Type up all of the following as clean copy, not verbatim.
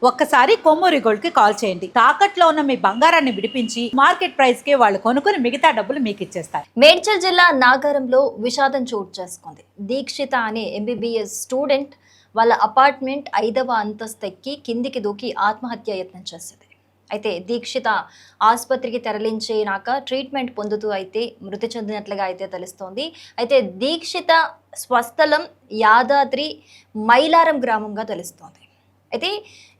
ఒక్కసారి కొమ్మూరి గోల్డ్ కి కాల్ చేయండి. తాకట్లో ఉన్న మీ బంగారాన్ని విడిపించి మార్కెట్ ప్రైస్ కి వాళ్ళు కొనుక్కుని మిగతా డబ్బులు మీకు ఇచ్చేస్తారు. మేడ్చల్ జిల్లా నాగారంలో విషాదం చోటు చేసుకుంది. దీక్షిత అనే ఎంబీబీఎస్ స్టూడెంట్ వాళ్ళ అపార్ట్మెంట్ 5వ అంతస్తు ఎక్కి కిందికి దూకి ఆత్మహత్య యత్నం చేసింది. అయితే దీక్షిత ఆసుపత్రికి తరలించినాక ట్రీట్మెంట్ పొందుతూ అయితే మృతి చెందినట్లుగా అయితే తెలుస్తోంది. అయితే దీక్షిత స్వస్థలం యాదాద్రి మైలారం గ్రామంగా తెలుస్తోంది. అయితే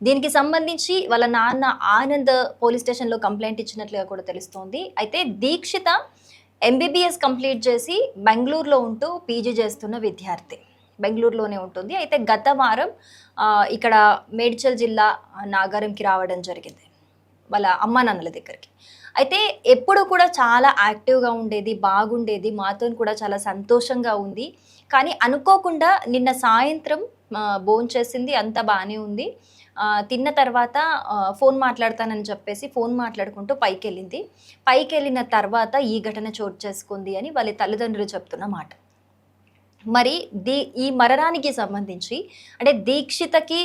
దీనికి సంబంధించి వాళ్ళ నాన్న ఆనంద్ పోలీస్ స్టేషన్లో కంప్లైంట్ ఇచ్చినట్లుగా కూడా తెలుస్తోంది. అయితే దీక్షిత ఎంబీబీఎస్ కంప్లీట్ చేసి బెంగళూరులో ఉంటూ పీజీ చేస్తున్న విద్యార్థి. బెంగళూరులోనే ఉంటుంది. అయితే గత వారం ఇక్కడ మేడ్చల్ జిల్లా నాగారంకి రావడం జరిగింది వాళ్ళ అమ్మా నాన్నల దగ్గరికి. అయితే ఎప్పుడు కూడా చాలా యాక్టివ్గా ఉండేది, బాగుండేది, మాతో కూడా చాలా సంతోషంగా ఉంది. కానీ అనుకోకుండా నిన్న సాయంత్రం భోంచేసింది, అంతా బాగానే ఉంది. తిన్న తర్వాత ఫోన్ మాట్లాడతానని చెప్పేసి ఫోన్ మాట్లాడుకుంటూ పైకి వెళ్ళిన తర్వాత ఈ ఘటన చోటు చేసుకుంది అని వాళ్ళ తల్లిదండ్రులు చెప్తున్న మాట. మరి ఈ మరణానికి సంబంధించి అంటే దీక్షితకి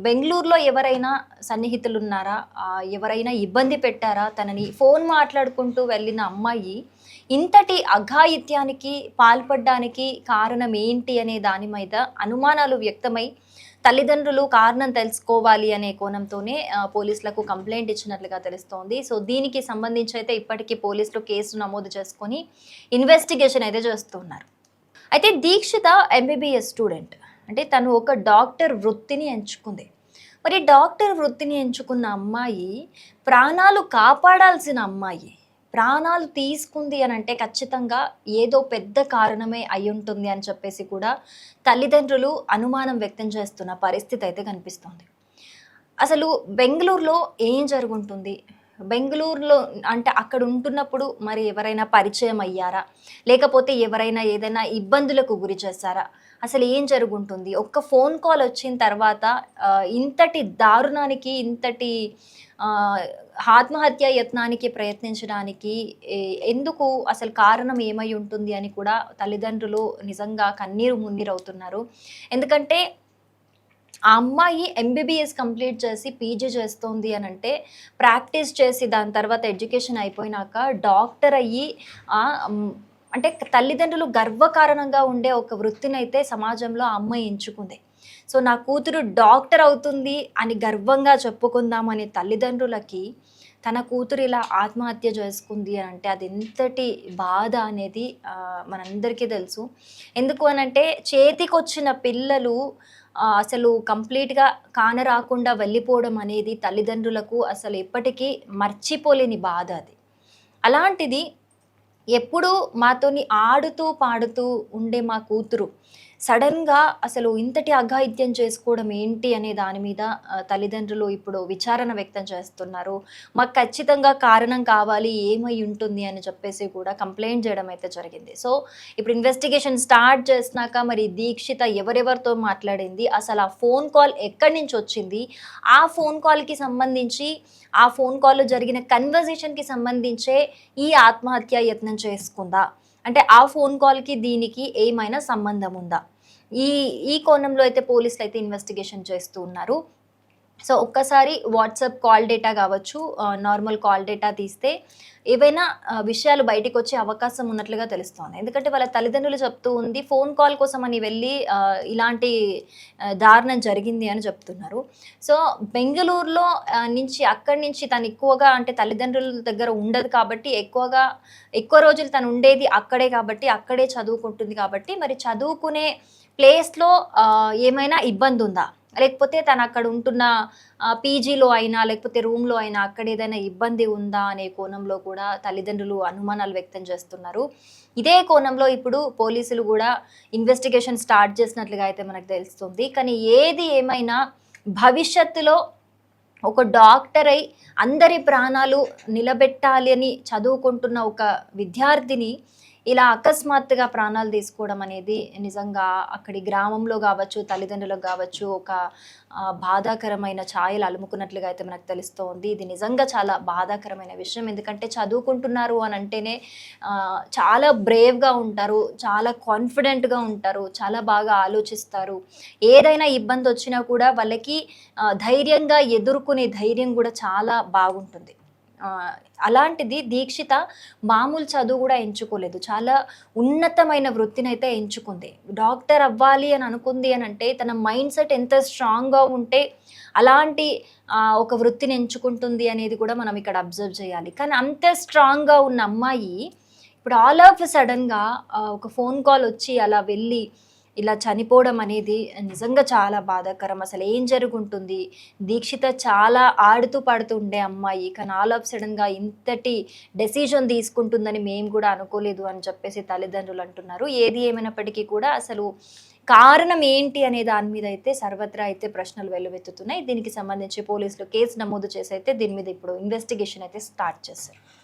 బెంగళూరులో ఎవరైనా సన్నిహితులు ఉన్నారా, ఎవరైనా ఇబ్బంది పెట్టారా, తనని ఫోన్ మాట్లాడుకుంటూ వెళ్ళిన అమ్మాయి ఇంతటి అఘాయిత్యానికి పాల్పడడానికి కారణం ఏంటి అనే దాని మీద అనుమానాలు వ్యక్తమై తల్లిదండ్రులు కారణం తెలుసుకోవాలి అనే కోణంతోనే పోలీసులకు కంప్లైంట్ ఇచ్చినట్లుగా తెలుస్తోంది. సో దీనికి సంబంధించి అయితే ఇప్పటికీ పోలీసులు కేసు నమోదు చేసుకొని ఇన్వెస్టిగేషన్ అయితే చేస్తున్నారు. అయితే దీక్షిత ఎంబీబీఎస్ స్టూడెంట్, అంటే తను ఒక డాక్టర్ వృత్తిని ఎంచుకుంది. మరి డాక్టర్ వృత్తిని ఎంచుకున్న అమ్మాయి, ప్రాణాలు కాపాడాల్సిన అమ్మాయి ప్రాణాలు తీసుకుంది అని అంటే ఖచ్చితంగా ఏదో పెద్ద కారణమే అయి ఉంటుంది అని చెప్పేసి కూడా తల్లిదండ్రులు అనుమానం వ్యక్తం చేస్తున్న పరిస్థితి అయితే కనిపిస్తోంది. అసలు బెంగళూరులో ఏం జరుగుతుంది, బెంగళూరులో అంటే అక్కడ ఉంటున్నప్పుడు మరి ఎవరైనా పరిచయం అయ్యారా, లేకపోతే ఎవరైనా ఏదైనా ఇబ్బందులకు గురి చేశారా, అసలు ఏం జరుగుంటుంది? ఒక్క ఫోన్ కాల్ వచ్చిన తర్వాత ఇంతటి దారుణానికి, ఇంతటి ఆత్మహత్య యత్నానికి ప్రయత్నించడానికి ఎందుకు, అసలు కారణం ఏమై ఉంటుంది అని కూడా తల్లిదండ్రులు నిజంగా కన్నీరు మున్నీరు అవుతున్నారు. ఎందుకంటే ఆ అమ్మాయి ఎంబీబీఎస్ కంప్లీట్ చేసి పీజీ చేస్తోంది అని అంటే, ప్రాక్టీస్ చేసి దాని తర్వాత ఎడ్యుకేషన్ అయిపోయినాక డాక్టర్ అయ్యి అంటే తల్లిదండ్రులు గర్వకారణంగా ఉండే ఒక వృత్తిని అయితే సమాజంలో ఆ అమ్మాయి ఎంచుకుంది. సో నా కూతురు డాక్టర్ అవుతుంది అని గర్వంగా చెప్పుకుందామని తల్లిదండ్రులకి తన కూతురు ఇలా ఆత్మహత్య చేసుకుంది అని అంటే అది ఎంతటి బాధ అనేది మనందరికీ తెలుసు. ఎందుకు అనంటే చేతికొచ్చిన పిల్లలు అసలు కంప్లీట్గా కానరాకుండా వెళ్ళిపోవడం అనేది తల్లిదండ్రులకు అసలు ఎప్పటికీ మర్చిపోలేని బాధ అది. అలాంటిది ఎప్పుడూ మాతోని ఆడుతూ పాడుతూ ఉండే మా కూతురు సడన్గా అసలు ఇంతటి అఘాయిత్యం చేసుకోవడం ఏంటి అనే దాని మీద తల్లిదండ్రులు ఇప్పుడు విచారణ వ్యక్తం చేస్తున్నారు. మాకు ఖచ్చితంగా కారణం కావాలి, ఏమై ఉంటుంది అని చెప్పేసి కూడా కంప్లైంట్ చేయడం అయితే జరిగింది. సో ఇప్పుడు ఇన్వెస్టిగేషన్ స్టార్ట్ చేసినాక మరి దీక్షిత ఎవరెవరితో మాట్లాడింది, అసలు ఆ ఫోన్ కాల్ ఎక్కడి నుంచి వచ్చింది, ఆ ఫోన్ కాల్కి సంబంధించి ఆ ఫోన్ కాల్లో జరిగిన కన్వర్జేషన్కి సంబంధించే ఈ ఆత్మహత్య యత్నం చేసుకుందా, అంటే ఆ ఫోన్ కాల్కి దీనికి ఏమైనా సంబంధం ఉందా, ఈ కోణంలో అయితే పోలీసులు అయితే ఇన్వెస్టిగేషన్ చేస్తూ ఉన్నారు. సో ఒక్కసారి వాట్సాప్ కాల్ డేటా కావచ్చు, నార్మల్ కాల్ డేటా తీస్తే ఏవైనా విషయాలు బయటకు వచ్చే అవకాశం ఉన్నట్లుగా తెలుస్తోంది. ఎందుకంటే వాళ్ళ తల్లిదండ్రులు చెప్తూ ఉంది ఫోన్ కాల్ కోసం అని వెళ్ళి ఇలాంటి దారుణం జరిగింది అని చెప్తున్నారు. సో బెంగళూరులో నుంచి అక్కడి నుంచి తను ఎక్కువగా అంటే తల్లిదండ్రుల దగ్గర ఉండదు కాబట్టి ఎక్కువ రోజులు తను ఉండేది అక్కడే కాబట్టి అక్కడే చదువుకుంటుంది కాబట్టి మరి చదువుకునే ప్లేస్లో ఏమైనా ఇబ్బంది ఉందా, లేకపోతే తను అక్కడ ఉంటున్న పీజీలో అయినా లేకపోతే రూమ్లో అయినా అక్కడ ఏదైనా ఇబ్బంది ఉందా అనే కోణంలో కూడా తల్లిదండ్రులు అనుమానాలు వ్యక్తం చేస్తున్నారు. ఇదే కోణంలో ఇప్పుడు పోలీసులు కూడా ఇన్వెస్టిగేషన్ స్టార్ట్ చేసినట్లుగా అయితే మనకు తెలుస్తుంది. కానీ ఏది ఏమైనా భవిష్యత్తులో ఒక డాక్టర్ అయి అందరి ప్రాణాలు నిలబెట్టాలి అని చదువుకుంటున్న ఒక విద్యార్థిని ఇలా అకస్మాత్తుగా ప్రాణాలు తీసుకోవడం అనేది నిజంగా అక్కడి గ్రామంలో కావచ్చు, తల్లిదండ్రులకు కావచ్చు, ఒక బాధాకరమైన ఛాయలు అలుముకున్నట్లుగా అయితే మనకు తెలుస్తోంది. ఇది నిజంగా చాలా బాధాకరమైన విషయం. ఎందుకంటే చదువుకుంటున్నారు అని అంటేనే చాలా బ్రేవ్‌గా ఉంటారు, చాలా కాన్ఫిడెంట్‌గా ఉంటారు, చాలా బాగా ఆలోచిస్తారు. ఏదైనా ఇబ్బందొచ్చినా కూడా వాళ్ళకి ధైర్యంగా ఎదుర్కొనే ధైర్యం కూడా చాలా బాగుంటుంది. అలాంటిది దీక్షిత మామూలు చదువు కూడా ఎంచుకోలేదు. చాలా ఉన్నతమైన వృత్తినైతే ఎంచుకుంది. డాక్టర్ అవ్వాలి అని అనుకుంది అనంటే తన మైండ్ సెట్ ఎంత స్ట్రాంగ్‌గా ఉంటే అలాంటి ఒక వృత్తిని ఎంచుకుంటుంది అనేది కూడా మనం ఇక్కడ అబ్జర్వ్ చేయాలి. కానీ అంత స్ట్రాంగ్‌గా ఉన్న అమ్మాయి ఇప్పుడు ఆల్ ఆఫ్ సడెన్‌గా ఒక ఫోన్ కాల్ వచ్చి అలా వెళ్ళి ఇలా చనిపోవడం అనేది నిజంగా చాలా బాధాకరం. అసలు ఏం జరుగుంటుంది? దీక్షిత చాలా ఆడుతూ పాడుతూ ఉండే అమ్మాయి. కానీ ఆల్ ఆఫ్ సడెన్‌గా ఇంతటి డెసిషన్ తీసుకుంటుందని మేము కూడా అనుకోలేదు అని చెప్పేసి తల్లిదండ్రులు అంటున్నారు. ఏది ఏమైనప్పటికీ కూడా అసలు కారణం ఏంటి అనే దాని మీద అయితే సర్వత్రా అయితే ప్రశ్నలు వెల్లువెత్తుతున్నాయి. దీనికి సంబంధించి పోలీసులు కేసు నమోదు చేసి అయితే దీని మీద ఇప్పుడు ఇన్వెస్టిగేషన్ అయితే స్టార్ట్ చేశారు.